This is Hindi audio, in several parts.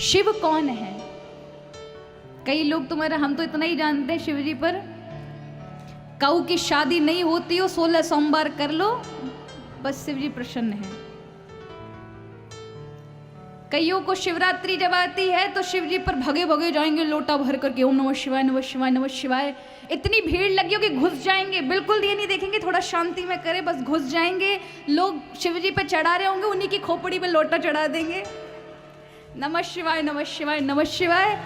शिव कौन है? कई लोग तुम्हारा हम तो इतना ही जानते हैं शिव जी पर, काऊ की शादी नहीं होती हो 16 सोमवार कर लो बस शिव जी प्रसन्न है। कईयों को शिवरात्रि जब आती है तो शिव जी पर भगे भगे जाएंगे लोटा भर करके, ओम नमः शिवाय नमः शिवाय नमः शिवाय। इतनी भीड़ लगी हो कि घुस जाएंगे, बिल्कुल ये नहीं देखेंगे थोड़ा शांति में करे, बस घुस जाएंगे। लोग शिव जी पे चढ़ा रहे होंगे, उन्हीं की खोपड़ी पे लोटा चढ़ा देंगे, नमः शिवाय नमः शिवाय नमः शिवाय।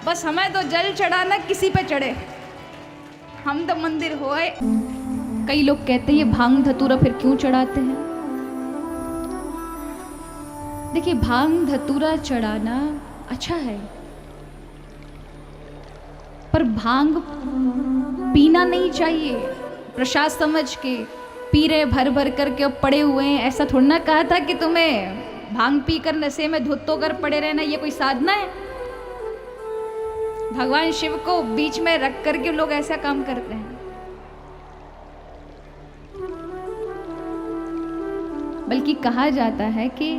बस हमें तो जल चढ़ाना, किसी पे चढ़े, हम तो मंदिर हो आए। कई लोग कहते हैं ये भांग धतूरा फिर क्यों चढ़ाते हैं? देखिए भांग धतूरा चढ़ाना अच्छा है, पर भांग पीना नहीं चाहिए। प्रसाद समझ के पी रहे भर भर करके अब पड़े हुए हैं, ऐसा थोड़ा ना कहा था कि तुम्हें भांग पीकर नशे में धुत होकर पड़े रहना ये कोई साधना है? भगवान शिव को बीच में रख करके लोग ऐसा काम करते हैं। बल्कि कहा जाता है कि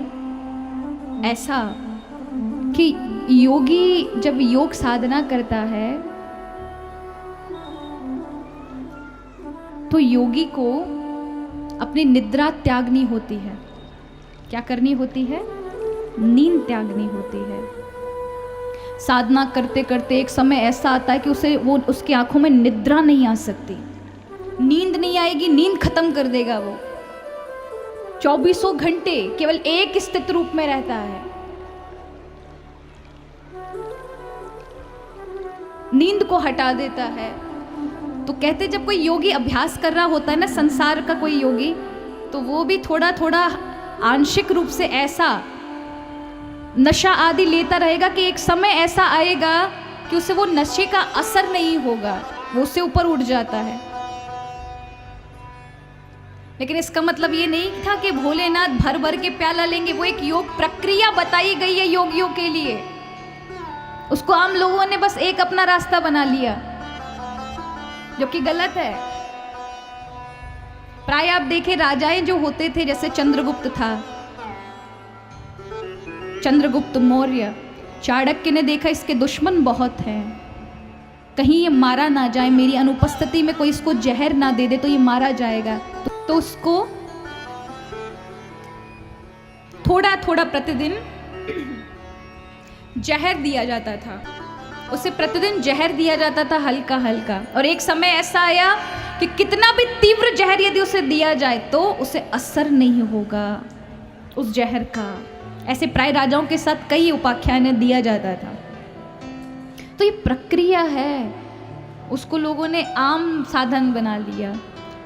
ऐसा कि योगी जब योग साधना करता है तो योगी को अपनी निद्रा त्यागनी होती है। क्या करनी होती है? नींद त्यागनी होती है। साधना करते करते एक समय ऐसा आता है कि उसकी आंखों में निद्रा नहीं आ सकती, नींद नहीं आएगी, नींद खत्म कर देगा वो। 24 घंटे केवल एक स्थित रूप में रहता है। नींद को हटा देता है। तो कहते जब कोई योगी अभ्यास कर रहा होता है ना, संसार का कोई योगी, तो वो भी थोड़ा थोड़ा आंशिक रूप से ऐसा नशा आदि लेता रहेगा कि एक समय ऐसा आएगा कि उसे वो नशे का असर नहीं होगा, वो उससे ऊपर उठ जाता है। लेकिन इसका मतलब ये नहीं था कि भोलेनाथ भर भर के प्याला लेंगे। वो एक योग प्रक्रिया बताई गई है योगियों के लिए, उसको आम लोगों ने बस एक अपना रास्ता बना लिया, जो कि गलत है। प्राय आप देखें राजाएं जो होते थे, जैसे चंद्रगुप्त था, चंद्रगुप्त मौर्य, चाणक्य ने देखा इसके दुश्मन बहुत हैं, कहीं ये मारा ना जाए, मेरी अनुपस्थिति में कोई इसको जहर ना दे दे तो ये मारा जाएगा। तो उसको थोड़ा थोड़ा प्रतिदिन जहर दिया जाता था, उसे प्रतिदिन जहर दिया जाता था हल्का हल्का। और एक समय ऐसा आया कि कितना भी तीव्र जहर यदि उसे दिया जाए तो उसे असर नहीं होगा उस जहर का। ऐसे प्राय राजाओं के साथ कई उपाख्यान दिया जाता था। तो ये प्रक्रिया है, उसको लोगों ने आम साधन बना लिया।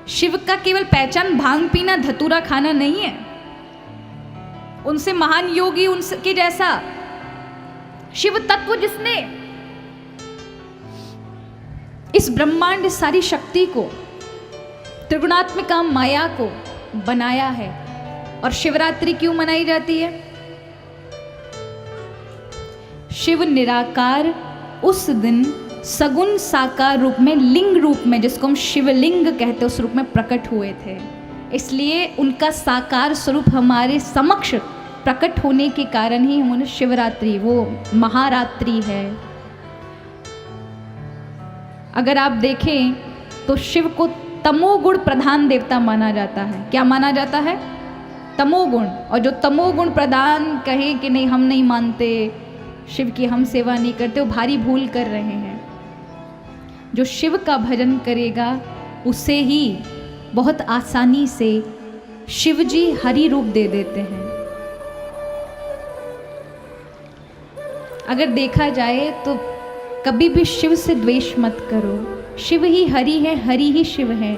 शिव का केवल पहचान भांग पीना धतूरा खाना नहीं है। उनसे महान योगी, उनके जैसा शिव तत्व जिसने इस ब्रह्मांड सारी शक्ति को, त्रिगुणात्मिका माया को बनाया है। और शिवरात्रि क्यों मनाई जाती है? शिव निराकार उस दिन सगुण साकार रूप में, लिंग रूप में, जिसको हम शिवलिंग कहते हैं, उस रूप में प्रकट हुए थे। इसलिए उनका साकार स्वरूप हमारे समक्ष प्रकट होने के कारण ही हम उन्हें शिवरात्रि, वो महारात्रि है। अगर आप देखें तो शिव को तमोगुण प्रधान देवता माना जाता है। क्या माना जाता है? तमोगुण। और जो तमोगुण प्रधान कहे कि नहीं हम नहीं मानते, शिव की हम सेवा नहीं करते, वो भारी भूल कर रहे हैं। जो शिव का भजन करेगा उसे ही बहुत आसानी से शिव जी हरि रूप दे देते हैं। अगर देखा जाए तो कभी भी शिव से द्वेष मत करो, शिव ही हरि है, हरि ही शिव है।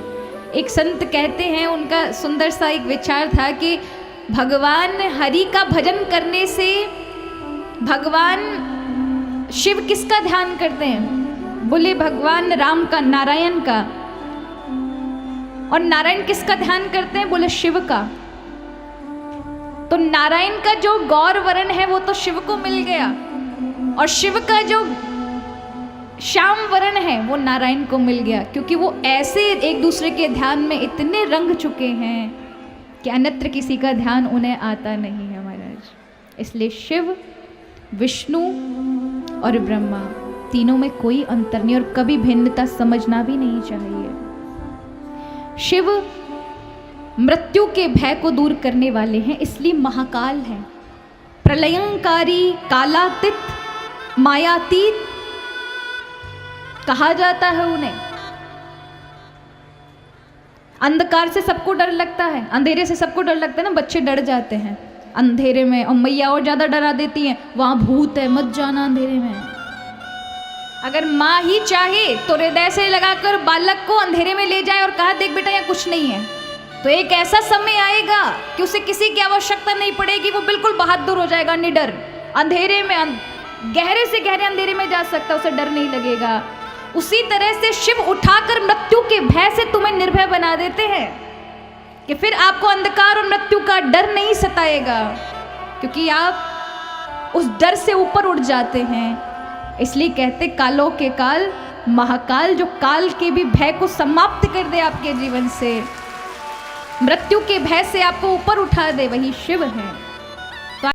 एक संत कहते हैं, उनका सुंदर सा एक विचार था कि भगवान हरि का भजन करने से भगवान शिव किसका ध्यान करते हैं? बोले भगवान राम का, नारायण का। और नारायण किसका ध्यान करते हैं? बोले शिव का। तो नारायण का जो गौर वर्ण है वो तो शिव को मिल गया, और शिव का जो श्याम वर्ण है वो नारायण को मिल गया, क्योंकि वो ऐसे एक दूसरे के ध्यान में इतने रंग चुके हैं कि अन्यत्र किसी का ध्यान उन्हें आता नहीं है महाराज। इसलिए शिव विष्णु और ब्रह्मा, तीनों में कोई अंतर नहीं और कभी भिन्नता समझना भी नहीं चाहिए। शिव मृत्यु के भय को दूर करने वाले हैं, इसलिए महाकाल हैं। प्रलयंकारी, कालातीत, मायातीत कहा जाता है उन्हें। अंधकार से सबको डर लगता है, अंधेरे से सबको डर लगता है ना, बच्चे डर जाते हैं अंधेरे में, और मैया और ज्यादा डरा देती हैं, वहां भूत है मत जाना अंधेरे में। अगर माँ ही चाहे तो हृदय से लगाकर बालक को अंधेरे में ले जाए और कहा देख बेटा यहाँ कुछ नहीं है, तो एक ऐसा समय आएगा कि उसे किसी की आवश्यकता नहीं पड़ेगी, वो बिल्कुल बहादुर हो जाएगा, निडर, अंधेरे में गहरे से गहरे अंधेरे में जा सकता, उसे डर नहीं लगेगा। उसी तरह से शिव उठाकर मृत्यु के भय से तुम्हें निर्भय बना देते हैं कि फिर आपको अंधकार और मृत्यु का डर नहीं सताएगा, क्योंकि आप उस डर से ऊपर उठ जाते हैं। इसलिए कहते कालों के काल महाकाल, जो काल के भी भय को समाप्त कर दे आपके जीवन से, मृत्यु के भय से आपको ऊपर उठा दे, वही शिव है।